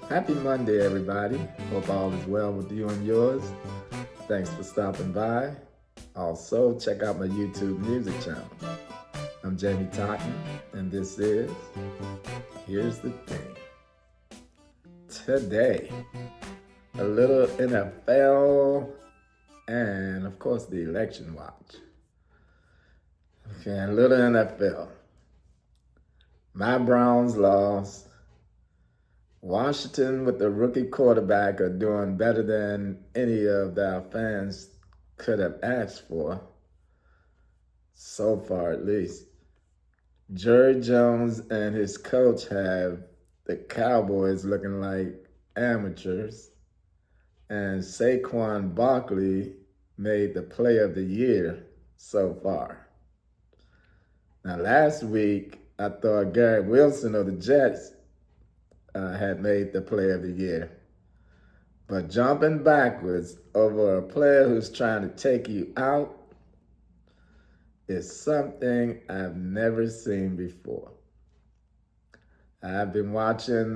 Happy Monday, everybody. Hope all is well with you and yours. Thanks for stopping by. Also, check out my YouTube music channel. I'm Jamie Totten, and this is Here's the Thing. Today, a little NFL and, of course, the election watch. Okay, a little NFL. My Browns lost. Washington with the rookie quarterback are doing better than any of our fans could have asked for, so far at least. Jerry Jones and his coach have the Cowboys looking like amateurs, and Saquon Barkley made the play of the year so far. Now, last week, I thought Garrett Wilson of the Jets had made the play of the year. But jumping backwards over a player who's trying to take you out is something I've never seen before. I've been watching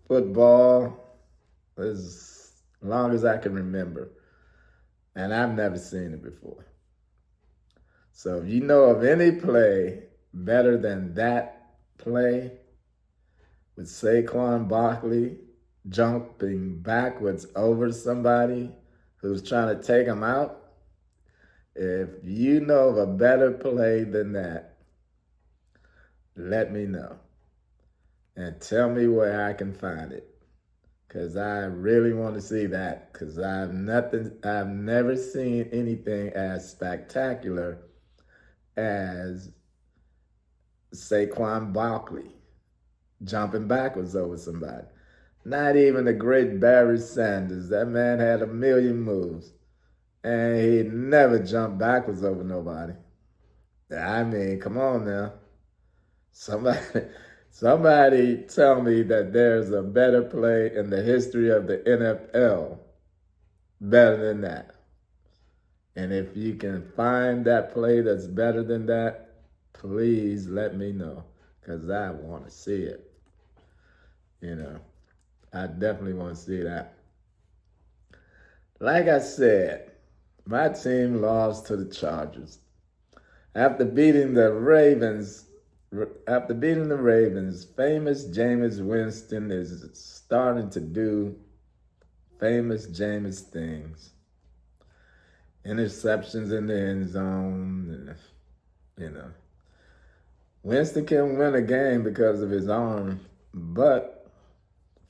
football as long as I can remember, and I've never seen it before. So if you know of any play better than that play with Saquon Barkley jumping backwards over somebody who's trying to take him out, if you know of a better play than that, let me know and tell me where I can find it, because I really want to see that, because I've never seen anything as spectacular as Saquon Barkley jumping backwards over somebody. Not even the great Barry Sanders. That man had a million moves, and he never jumped backwards over nobody. I mean, come on now. Somebody, somebody tell me that there's a better play in the history of the NFL better than that. And if you can find that play that's better than that, please let me know, because I want to see it. I definitely want to see that. Like I said, my team lost to the Chargers. After beating the Ravens, famous Jameis Winston is starting to do famous Jameis things. Interceptions in the end zone, Winston can win a game because of his arm, but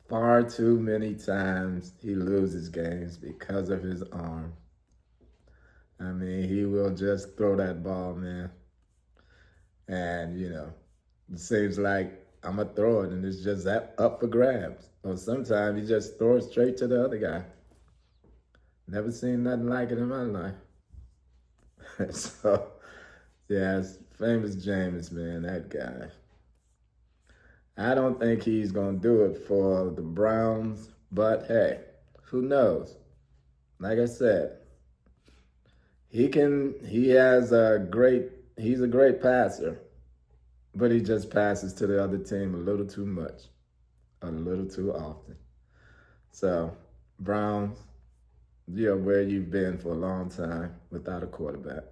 far too many times he loses games because of his arm. I mean, he will just throw that ball, man. And, it seems like I'm going to throw it and it's just up for grabs. Or sometimes he just throws straight to the other guy. Never seen nothing like it in my life. So, yeah, it's famous Jameis, man, that guy. I don't think he's going to do it for the Browns, but hey, who knows? Like I said, he's a great passer, but he just passes to the other team a little too much, a little too often. So, Browns, you're where you've been for a long time without a quarterback.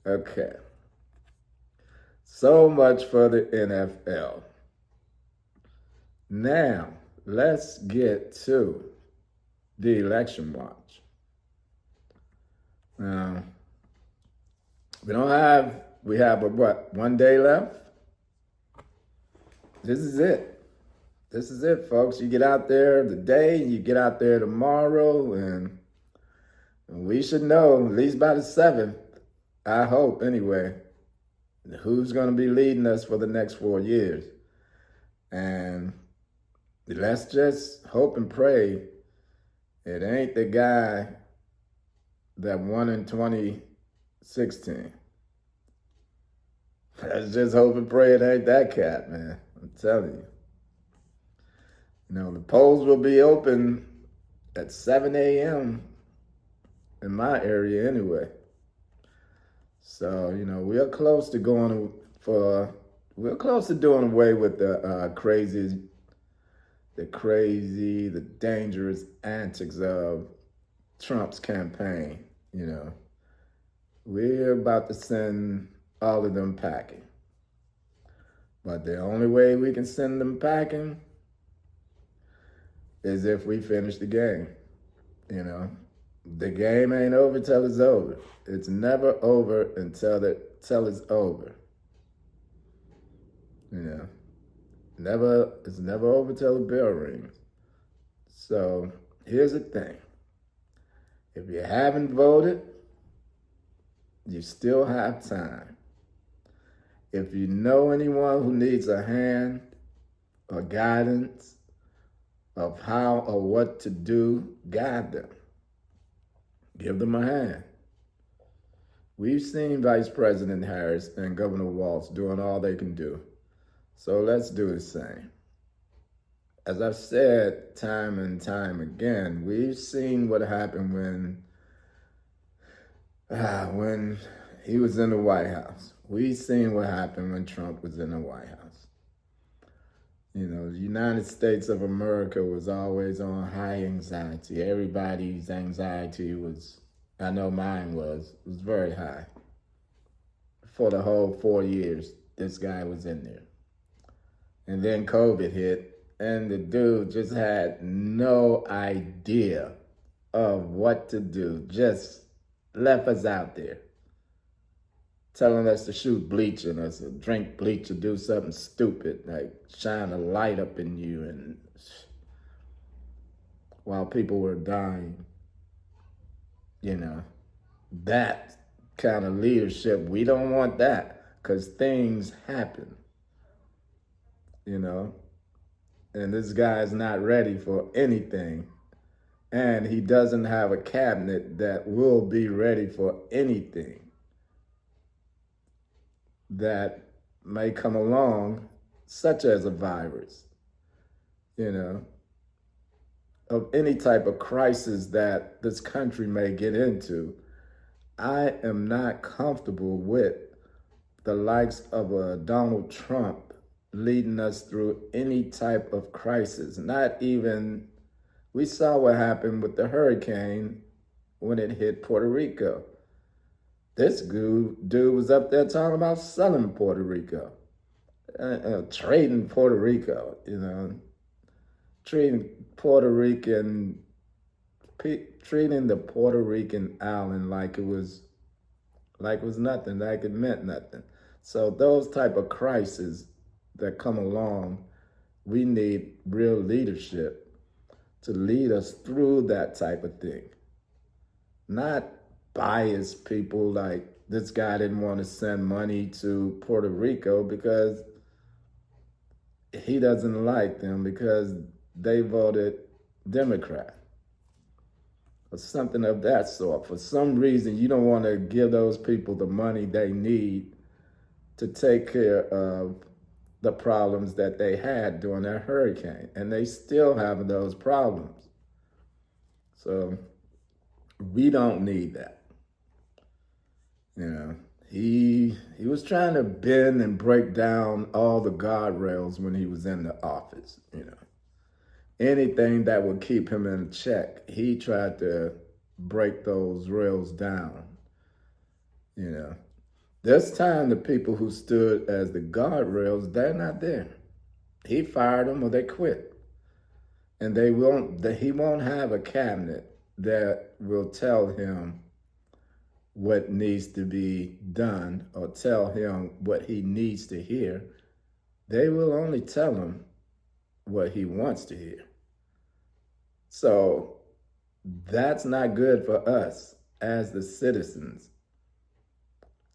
Okay. So much for the NFL. Now, let's get to the election watch. Now, we have what, 1 day left? This is it. This is it, folks. You get out there today, you get out there tomorrow, and we should know, at least by the 7th, I hope anyway, who's going to be leading us for the next 4 years. And let's just hope and pray it ain't the guy that won in 2016. Let's just hope and pray it ain't that cat, man. I'm telling you. The polls will be open at 7 a.m. in my area anyway. So, we're close to doing away with the crazy the crazy, the dangerous antics of Trump's campaign. We're about to send all of them packing. But the only way we can send them packing is if we finish the game. The game ain't over till it's over. It's never over until it's over. It's never over till the bell rings. So here's the thing. If you haven't voted, you still have time. If you know anyone who needs a hand or guidance of how or what to do, guide them. Give them a hand. We've seen Vice President Harris and Governor Walz doing all they can do. So let's do the same. As I've said time and time again, we've seen what happened when he was in the White House. We've seen what happened when Trump was in the White House. The United States of America was always on high anxiety. Everybody's anxiety was, I know mine was very high. For the whole 4 years, this guy was in there. And then COVID hit, and the dude just had no idea of what to do. Just left us out there, telling us to shoot bleach in us, or drink bleach, or do something stupid, like shine a light up in you, and while people were dying. That kind of leadership, we don't want that, because things happen, and this guy's not ready for anything, and he doesn't have a cabinet that will be ready for anything that may come along, such as a virus, of any type of crisis that this country may get into. I am not comfortable with the likes of a Donald Trump leading us through any type of crisis. Not even, we saw what happened with the hurricane when it hit Puerto Rico. This dude was up there talking about selling Puerto Rico, trading Puerto Rico, treating the Puerto Rican island like it was nothing, like it meant nothing. So those type of crises that come along, we need real leadership to lead us through that type of thing. Not biased people like this guy didn't want to send money to Puerto Rico because he doesn't like them because they voted Democrat or something of that sort. For some reason, you don't want to give those people the money they need to take care of the problems that they had during that hurricane. And they still have those problems. So we don't need that. He was trying to bend and break down all the guardrails when he was in the office, Anything that would keep him in check, he tried to break those rails down, This time, the people who stood as the guardrails, they're not there. He fired them or they quit. And he won't have a cabinet that will tell him what needs to be done or tell him what he needs to hear. They will only tell him what he wants to hear. So that's not good for us as the citizens.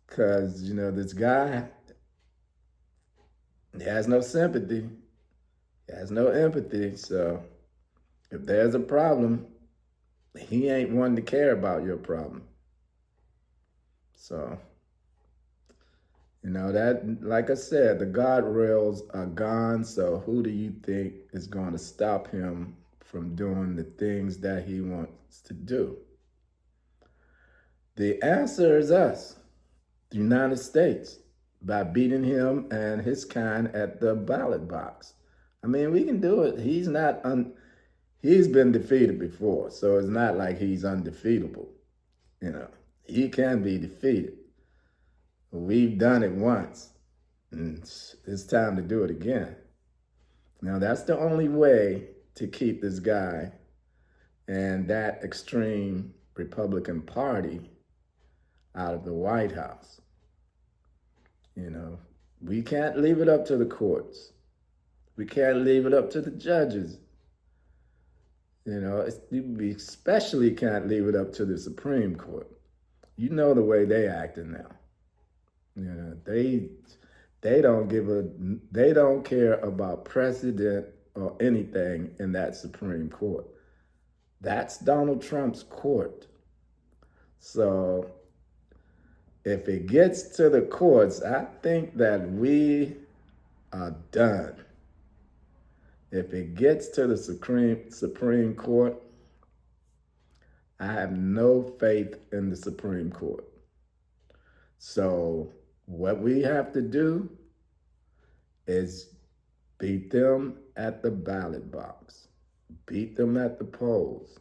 Because, this guy, he has no sympathy. He has no empathy. So if there's a problem, he ain't one to care about your problem. So, that, like I said, the guardrails are gone. So who do you think is going to stop him from doing the things that he wants to do? The answer is us, the United States, by beating him and his kind at the ballot box. I mean, we can do it. He's been defeated before, so it's not like he's undefeatable. You know, he can be defeated. We've done it once, and it's time to do it again. Now, that's the only way to keep this guy and that extreme Republican Party out of the White House. You know, we can't leave it up to the courts. We can't leave it up to the judges. You know, we especially can't leave it up to the Supreme Court. You know the way they acting now. You know, they don't care about precedent or anything in that Supreme Court. That's Donald Trump's court. So if it gets to the courts, I think that we are done. If it gets to the Supreme Court, I have no faith in the Supreme Court. So what we have to do is beat them at the ballot box, beat them at the polls.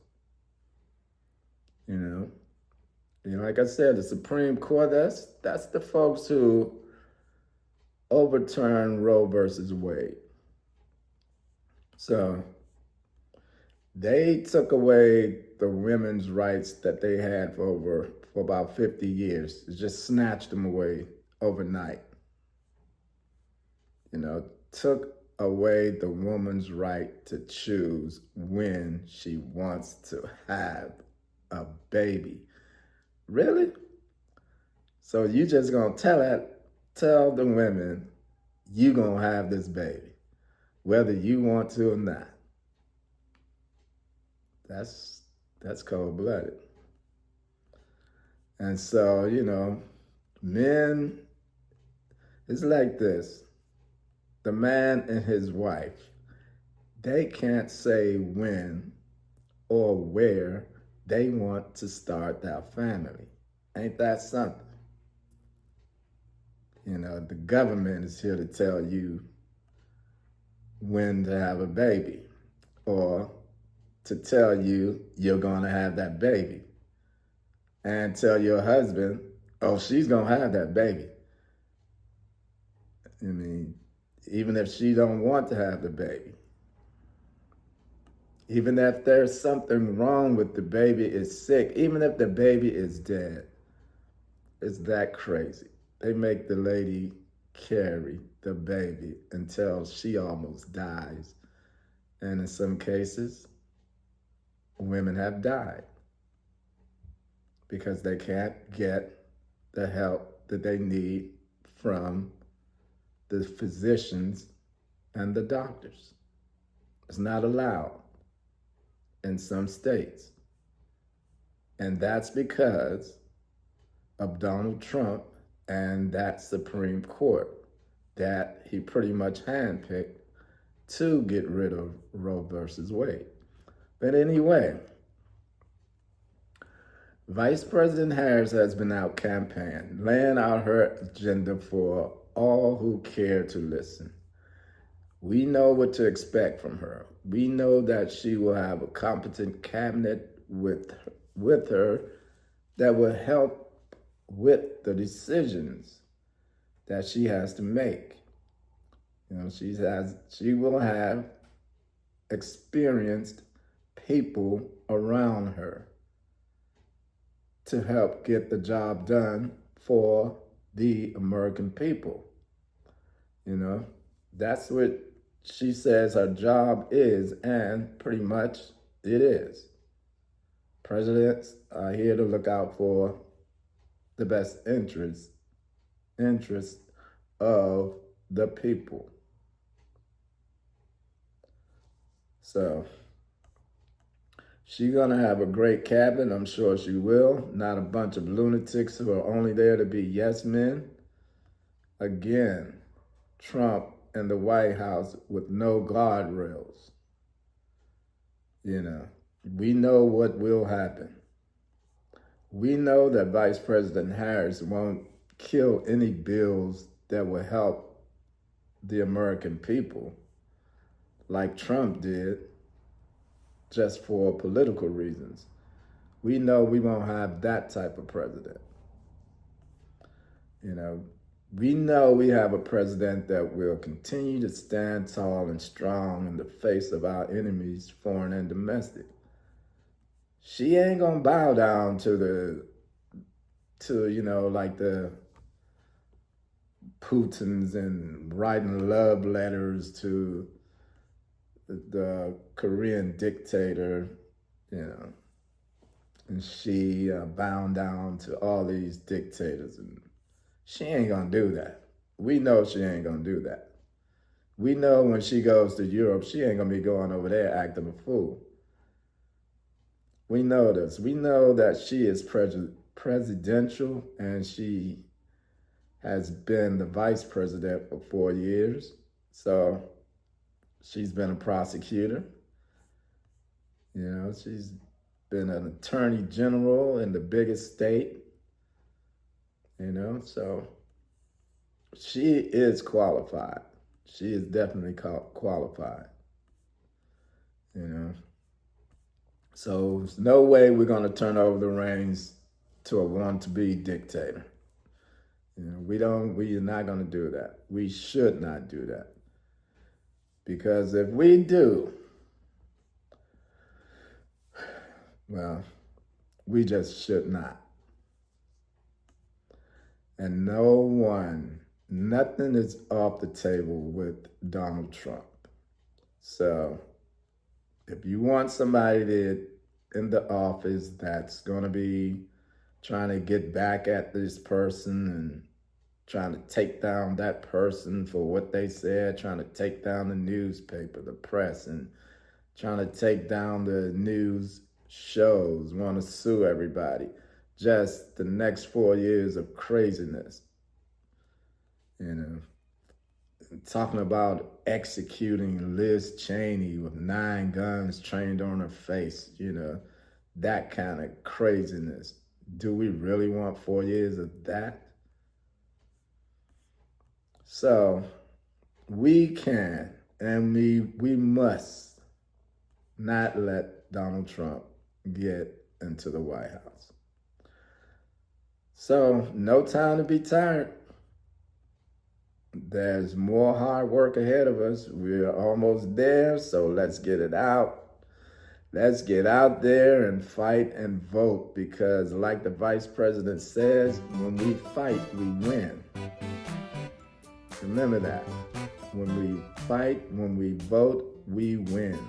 You know, like I said, the Supreme Court, that's the folks who overturned Roe versus Wade. So they took away the women's rights that they had for about 50 years. It just snatched them away overnight. You know, took away the woman's right to choose when she wants to have a baby. Really? So you just gonna tell the women you gonna have this baby, whether you want to or not. That's cold-blooded. And so, you know, men, it's like this. The man and his wife, they can't say when or where they want to start their family. Ain't that something? You know, the government is here to tell you when to have a baby or to tell you you're going to have that baby and tell your husband, oh, she's going to have that baby. I mean, even if she don't want to have the baby, even if there's something wrong with the baby, is sick, even if the baby is dead, it's that crazy. They make the lady carry the baby until she almost dies. And in some cases, women have died because they can't get the help that they need from the physicians and the doctors. It's not allowed in some states. And that's because of Donald Trump and that Supreme Court that he pretty much handpicked to get rid of Roe versus Wade. But anyway, Vice President Harris has been out campaigning, laying out her agenda for all who care to listen. We know what to expect from her. We know that she will have a competent cabinet with her that will help with the decisions that she has to make. You know, she will have experienced people around her to help get the job done for the American people. You know, that's what she says her job is, and pretty much it is. Presidents are here to look out for the best interest of the people. So she's gonna have a great cabinet, I'm sure she will. Not a bunch of lunatics who are only there to be yes men. Again, Trump and the White House with no guardrails. You know, we know what will happen. We know that Vice President Harris won't kill any bills that will help the American people. like Trump did just for political reasons. We know we won't have that type of president. You know, we know we have a president that will continue to stand tall and strong in the face of our enemies, foreign and domestic. She ain't gonna bow down to like the Putins and writing love letters to the Korean dictator, and she bound down to all these dictators, and she ain't gonna do that. We know she ain't gonna do that. We know when she goes to Europe, she ain't gonna be going over there acting a fool. We know this. We know that she is presidential, and she has been the vice president for 4 years. So she's been a prosecutor. She's been an attorney general in the biggest state. So she is qualified. She is definitely qualified. So there's no way we're going to turn over the reins to a want-to-be dictator. We're not going to do that. We should not do that. Because if we do, well, we just should not. And nothing is off the table with Donald Trump. So if you want somebody in the office that's going to be trying to get back at this person and trying to take down that person for what they said, trying to take down the newspaper, the press, and trying to take down the news shows, want to sue everybody. Just the next 4 years of craziness. Talking about executing Liz Cheney with 9 guns trained on her face, that kind of craziness. Do we really want 4 years of that? So we can and we must not let Donald Trump get into the White House. So no time to be tired. There's more hard work ahead of us. We're almost there, so let's get it out. Let's get out there and fight and vote, because like the vice president says, when we fight, we win. Remember that. When we fight, when we vote, we win.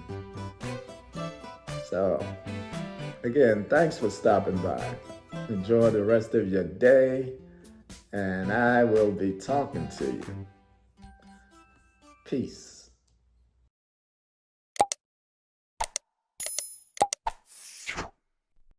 So, again, thanks for stopping by. Enjoy the rest of your day, and I will be talking to you. Peace.